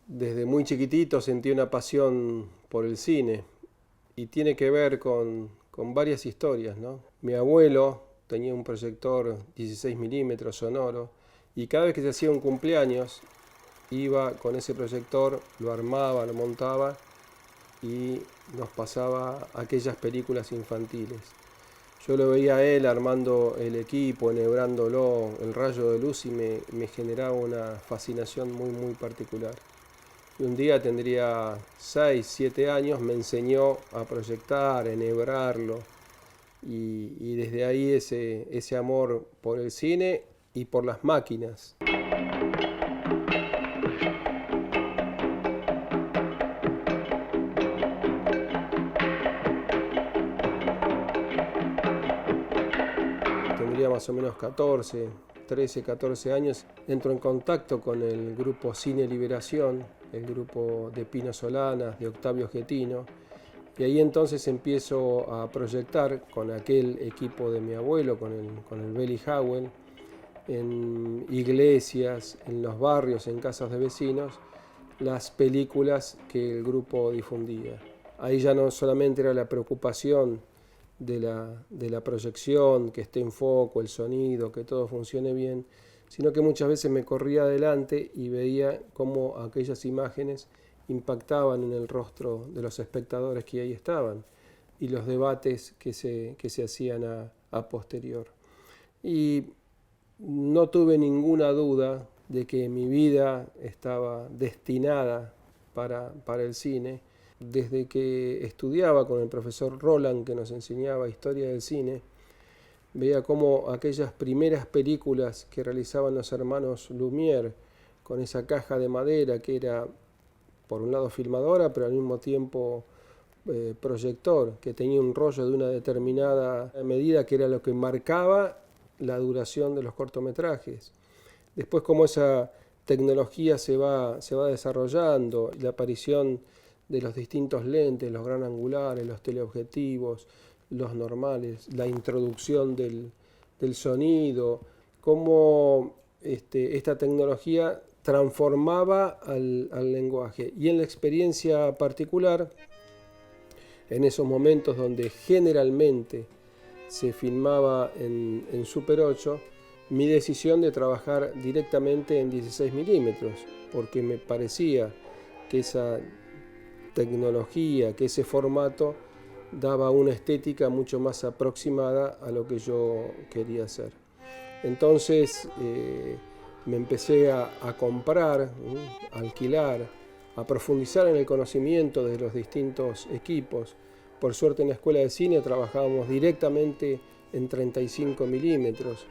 Desde muy chiquitito sentí una pasión por el cine y tiene que ver con varias historias, ¿no? Mi abuelo tenía un proyector 16 milímetros sonoro y cada vez que se hacía un cumpleaños iba con ese proyector, lo armaba, lo montaba y nos pasaba aquellas películas infantiles. Yo lo veía a él armando el equipo, enhebrándolo, el rayo de luz y me generaba una fascinación muy particular. Y un día tendría 6 7 años, me enseñó a proyectar, a enhebrarlo y desde ahí ese amor por el cine y por las máquinas. Tendría más o menos 14, 13, 14 años, entro en contacto con el grupo Cine Liberación, el grupo de Pino Solanas, de Octavio Getino, y ahí entonces empiezo a proyectar con aquel equipo de mi abuelo, con el Belly Howell, en iglesias, en los barrios, en casas de vecinos, las películas que el grupo difundía. Ahí ya no solamente era la preocupación de la proyección, que esté en foco, el sonido, que todo funcione bien, sino que muchas veces me corría adelante y veía cómo aquellas imágenes impactaban en el rostro de los espectadores que ahí estaban y los debates que se hacían a posterior. Y no tuve ninguna duda de que mi vida estaba destinada para el cine. Desde que estudiaba con el profesor Roland, que nos enseñaba historia del cine, veía cómo aquellas primeras películas que realizaban los hermanos Lumière, con esa caja de madera que era por un lado filmadora, pero al mismo tiempo proyector, que tenía un rollo de una determinada medida que era lo que marcaba la duración de los cortometrajes. Después cómo esa tecnología se va desarrollando, la aparición de los distintos lentes, los gran angulares, los teleobjetivos, los normales, la introducción del sonido, cómo esta tecnología transformaba al lenguaje. Y en la experiencia particular, en esos momentos donde generalmente se filmaba en Super 8, mi decisión de trabajar directamente en 16 milímetros, porque me parecía que esa tecnología, que ese formato daba una estética mucho más aproximada a lo que yo quería hacer. Entonces me empecé a comprar, a alquilar, a profundizar en el conocimiento de los distintos equipos. Por suerte en la escuela de cine trabajábamos directamente en 35 milímetros.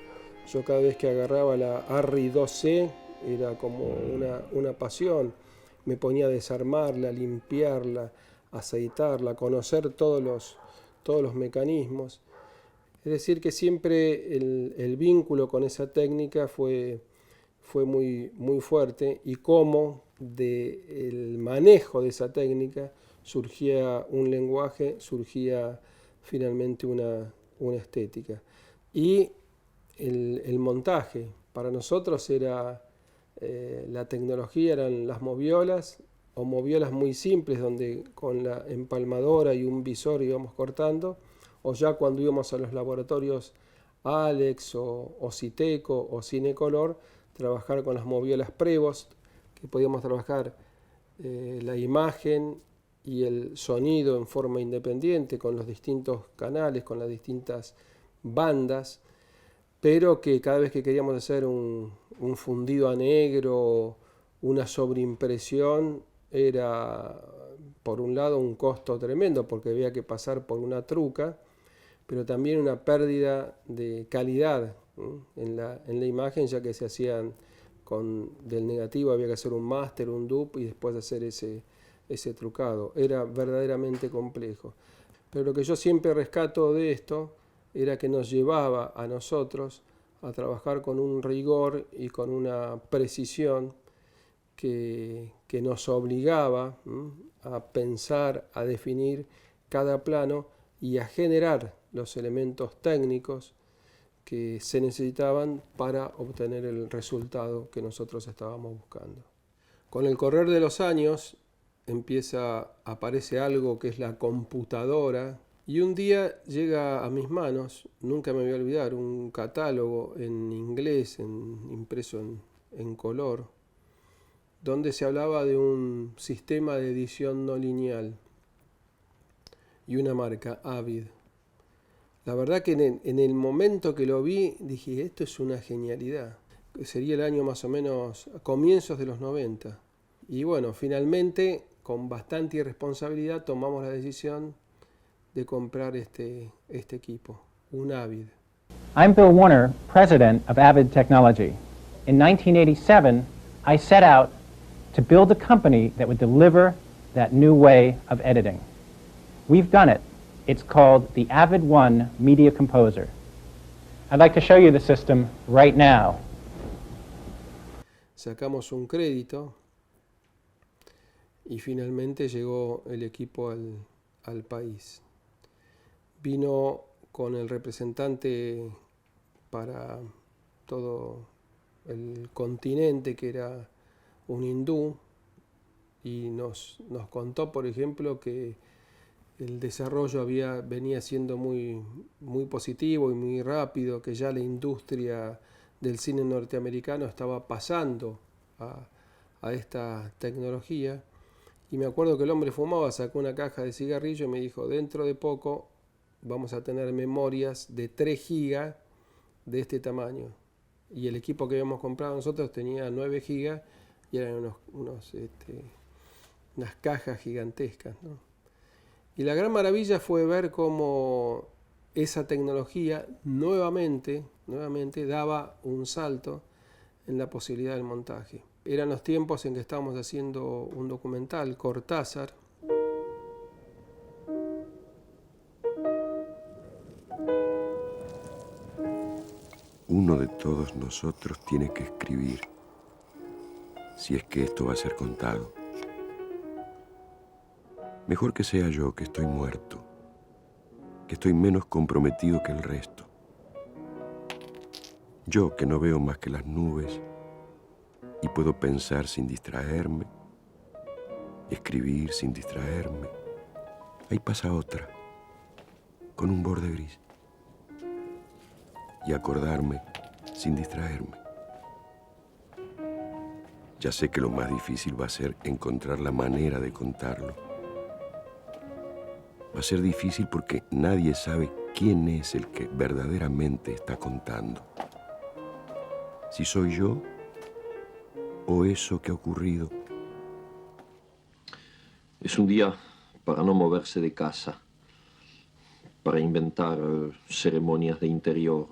Yo cada vez que agarraba la ARRI 2C era como una pasión. Me ponía a desarmarla, a limpiarla, a aceitarla, a conocer todos los mecanismos. Es decir, que siempre el vínculo con esa técnica fue muy fuerte y cómo del manejo de esa técnica surgía un lenguaje, surgía finalmente una estética. Y el montaje, para nosotros era la tecnología, eran las moviolas o moviolas muy simples donde con la empalmadora y un visor íbamos cortando, o ya cuando íbamos a los laboratorios Alex o Citeco o Cinecolor, trabajar con las moviolas Prevost, que podíamos trabajar la imagen y el sonido en forma independiente con los distintos canales, con las distintas bandas, pero que cada vez que queríamos hacer un fundido a negro, una sobreimpresión, era por un lado un costo tremendo porque había que pasar por una truca, pero también una pérdida de calidad en la imagen, ya que se hacían del negativo, había que hacer un máster, un dupe y después hacer ese trucado. Era verdaderamente complejo. Pero lo que yo siempre rescato de esto era que nos llevaba a nosotros a trabajar con un rigor y con una precisión que nos obligaba a pensar, a definir cada plano y a generar los elementos técnicos que se necesitaban para obtener el resultado que nosotros estábamos buscando. Con el correr de los años aparece algo que es la computadora, y un día llega a mis manos, nunca me voy a olvidar, un catálogo en inglés, impreso en color, donde se hablaba de un sistema de edición no lineal y una marca, Avid. La verdad que en el momento que lo vi dije, esto es una genialidad. Sería el año más o menos comienzos de los 90. Y bueno, finalmente, con bastante irresponsabilidad, tomamos la decisión de comprar este equipo, un Avid. I'm Bill Warner, president of Avid Technology. In 1987, I set out to build a company that would deliver that new way of editing. We've done it. It's called the Avid One Media Composer. I'd like to show you the system right now. Sacamos un crédito y finalmente llegó el equipo al país. Vino con el representante para todo el continente, que era un hindú, y nos contó, por ejemplo, que el desarrollo venía siendo muy positivo y muy rápido, que ya la industria del cine norteamericano estaba pasando a esta tecnología. Y me acuerdo que el hombre fumaba, sacó una caja de cigarrillo y me dijo, dentro de poco vamos a tener memorias de 3 gigas de este tamaño. Y el equipo que habíamos comprado nosotros tenía 9 gigas y eran unas cajas gigantescas, ¿no? Y la gran maravilla fue ver cómo esa tecnología nuevamente daba un salto en la posibilidad del montaje. Eran los tiempos en que estábamos haciendo un documental, Cortázar. Uno de todos nosotros tiene que escribir, si es que esto va a ser contado. Mejor que sea yo, que estoy muerto, que estoy menos comprometido que el resto. Yo, que no veo más que las nubes y puedo pensar sin distraerme, escribir sin distraerme. Ahí pasa otra, con un borde gris. Y acordarme sin distraerme. Ya sé que lo más difícil va a ser encontrar la manera de contarlo. Va a ser difícil porque nadie sabe quién es el que verdaderamente está contando. Si soy yo o eso que ha ocurrido. Es un día para no moverse de casa, para inventar ceremonias de interior.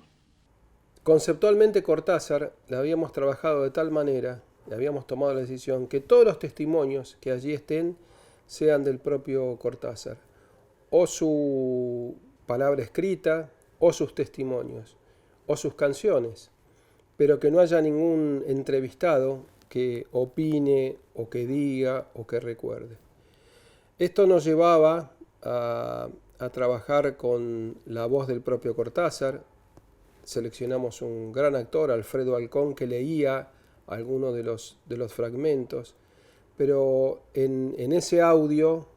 Conceptualmente Cortázar la habíamos trabajado de tal manera, y habíamos tomado la decisión, que todos los testimonios que allí estén sean del propio Cortázar, o su palabra escrita, o sus testimonios, o sus canciones, pero que no haya ningún entrevistado que opine, o que diga, o que recuerde. Esto nos llevaba a trabajar con la voz del propio Cortázar. Seleccionamos un gran actor, Alfredo Alcón, que leía algunos de los fragmentos, pero en ese audio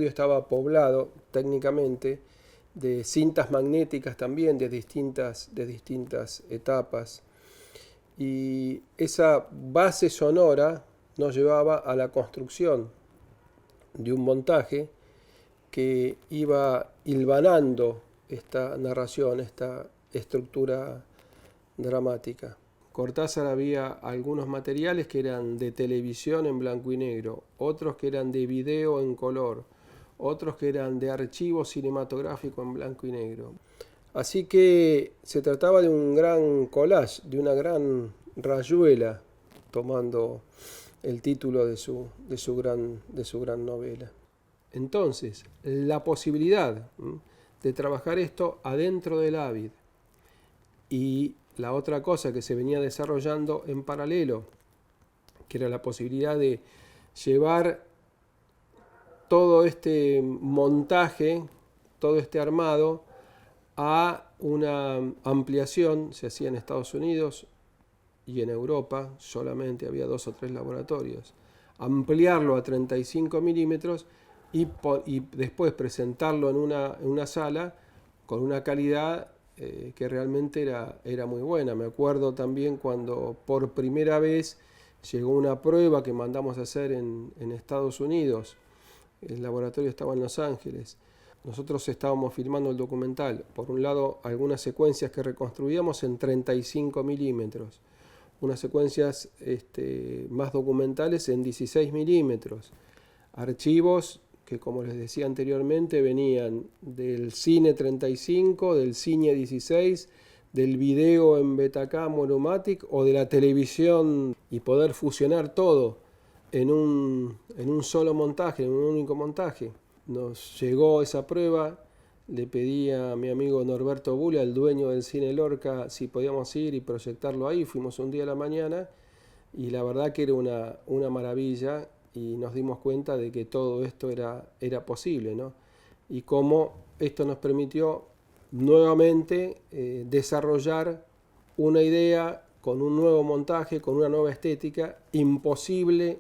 estaba poblado técnicamente de cintas magnéticas también, de distintas etapas, y esa base sonora nos llevaba a la construcción de un montaje que iba hilvanando esta narración, esta estructura dramática. Cortázar había algunos materiales que eran de televisión en blanco y negro, otros que eran de video en color, otros que eran de archivo cinematográfico en blanco y negro. Así que se trataba de un gran collage, de una gran rayuela, tomando el título de su gran novela. Entonces, la posibilidad de trabajar esto adentro del Avid, y la otra cosa que se venía desarrollando en paralelo, que era la posibilidad de llevar todo este montaje, todo este armado, a una ampliación, se hacía en Estados Unidos, y en Europa solamente había 2 o 3 laboratorios, ampliarlo a 35 milímetros y después presentarlo en una sala con una calidad que realmente era muy buena. Me acuerdo también cuando por primera vez llegó una prueba que mandamos a hacer en Estados Unidos. El laboratorio estaba en Los Ángeles. Nosotros estábamos filmando el documental. Por un lado, algunas secuencias que reconstruíamos en 35 milímetros. Unas secuencias más documentales en 16 milímetros. Archivos que, como les decía anteriormente, venían del cine 35, del cine 16, del video en Betacam o Numatic o de la televisión, y poder fusionar todo en un solo montaje, en un único montaje. Nos llegó esa prueba, le pedí a mi amigo Norberto Bulla, el dueño del Cine Lorca, si podíamos ir y proyectarlo ahí. Fuimos un día a la mañana y la verdad que era una maravilla, y nos dimos cuenta de que todo esto era posible, ¿no? Y cómo esto nos permitió nuevamente desarrollar una idea con un nuevo montaje, con una nueva estética, imposible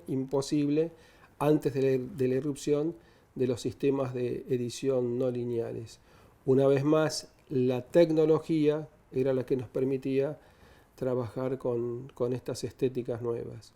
antes de la irrupción de los sistemas de edición no lineales. Una vez más, la tecnología era la que nos permitía trabajar con estas estéticas nuevas.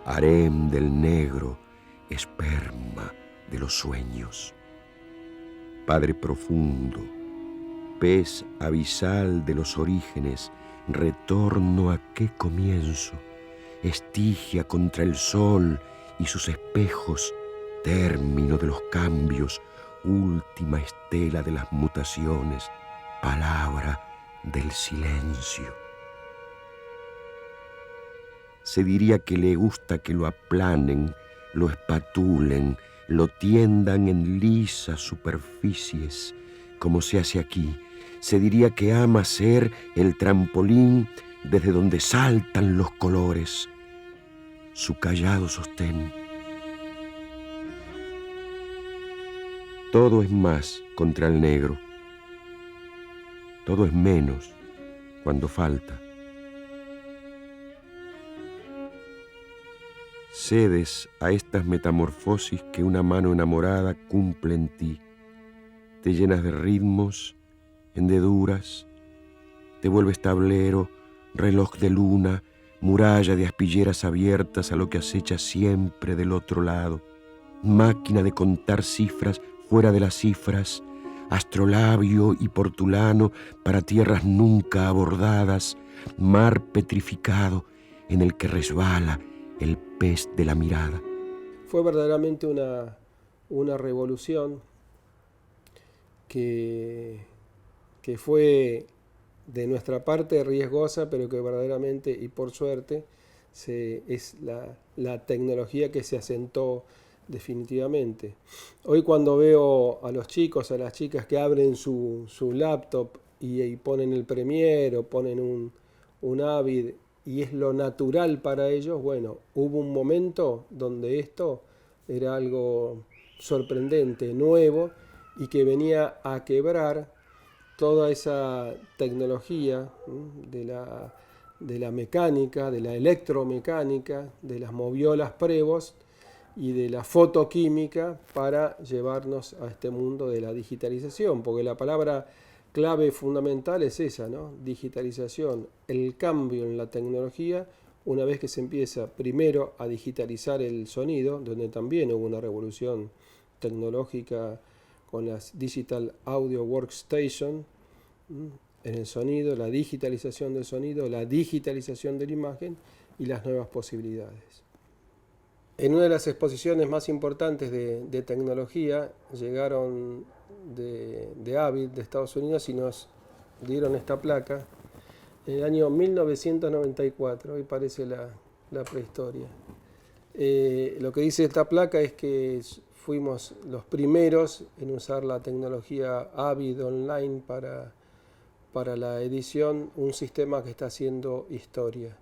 Harem del negro, esperma de los sueños. Padre profundo, pez abisal de los orígenes, retorno a qué comienzo, estigia contra el sol y sus espejos, término de los cambios, última estela de las mutaciones, palabra del silencio. Se diría que le gusta que lo aplanen, lo espatulen, lo tiendan en lisas superficies, como se hace aquí. Se diría que ama ser el trampolín desde donde saltan los colores, su callado sostén. Todo es más contra el negro, todo es menos cuando falta. Cedes a estas metamorfosis que una mano enamorada cumple en ti. Te llenas de ritmos, hendeduras, te vuelves tablero, reloj de luna, muralla de aspilleras abiertas a lo que acecha siempre del otro lado, máquina de contar cifras fuera de las cifras, astrolabio y portulano para tierras nunca abordadas, mar petrificado en el que resbala el pez de la mirada. Fue verdaderamente una revolución que fue de nuestra parte riesgosa, pero que verdaderamente y por suerte es la tecnología que se asentó definitivamente. Hoy cuando veo a los chicos, a las chicas que abren su laptop y ponen el Premiere o ponen un Avid, y es lo natural para ellos, bueno, hubo un momento donde esto era algo sorprendente, nuevo, y que venía a quebrar toda esa tecnología de la mecánica, de la electromecánica, de las moviolas Prevost y de la fotoquímica para llevarnos a este mundo de la digitalización, porque la palabra clave fundamental es esa, ¿no? Digitalización, el cambio en la tecnología, una vez que se empieza primero a digitalizar el sonido, donde también hubo una revolución tecnológica con las Digital Audio Workstation, en el sonido, la digitalización del sonido, la digitalización de la imagen y las nuevas posibilidades. En una de las exposiciones más importantes de tecnología llegaron de de Avid, de Estados Unidos, y nos dieron esta placa en el año 1994, hoy parece la prehistoria. Lo que dice esta placa es que fuimos los primeros en usar la tecnología Avid Online para la edición, un sistema que está haciendo historia.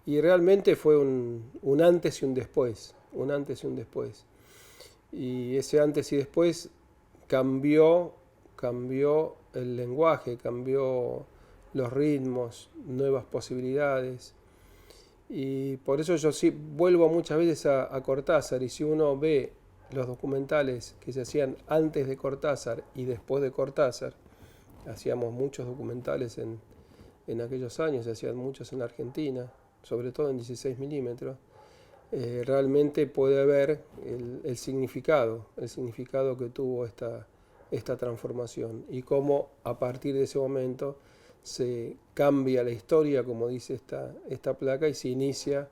Y realmente fue un antes y un después, un antes y un después. Y ese antes y después cambió el lenguaje, cambió los ritmos, nuevas posibilidades. Y por eso yo sí vuelvo muchas veces a Cortázar, y si uno ve los documentales que se hacían antes de Cortázar y después de Cortázar, hacíamos muchos documentales en aquellos años, se hacían muchos en Argentina, sobre todo en 16 milímetros, realmente puede ver el significado que tuvo esta transformación y cómo a partir de ese momento se cambia la historia, como dice esta placa, y se inicia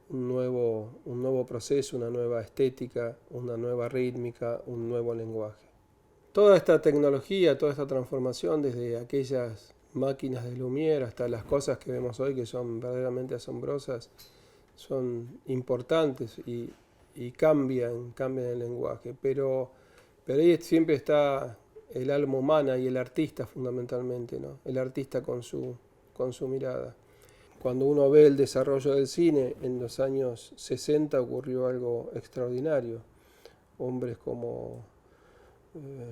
un nuevo proceso, una nueva estética, una nueva rítmica, un nuevo lenguaje. Toda esta tecnología, toda esta transformación, desde aquellas máquinas de Lumière hasta las cosas que vemos hoy, que son verdaderamente asombrosas, son importantes y cambian el lenguaje, pero ahí siempre está el alma humana y el artista fundamentalmente, ¿no? El artista con su mirada. Cuando uno ve el desarrollo del cine, en los años 60 ocurrió algo extraordinario. Hombres como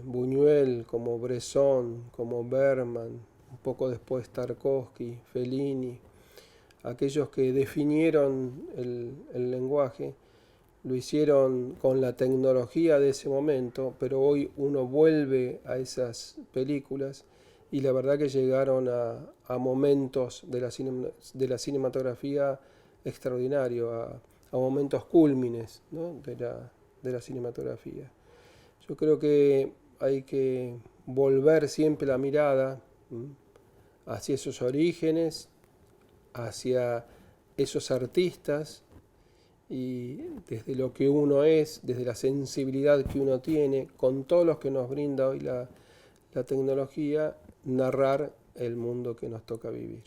Buñuel, como Bresson, como Bergman, un poco después Tarkovsky, Fellini, aquellos que definieron el lenguaje, lo hicieron con la tecnología de ese momento, pero hoy uno vuelve a esas películas y la verdad que llegaron a momentos de la cinematografía extraordinario, a momentos cúlmines, ¿no? de la cinematografía. Yo creo que hay que volver siempre la mirada hacia esos orígenes, hacia esos artistas, y desde lo que uno es, desde la sensibilidad que uno tiene, con todos los que nos brinda hoy la tecnología, narrar el mundo que nos toca vivir.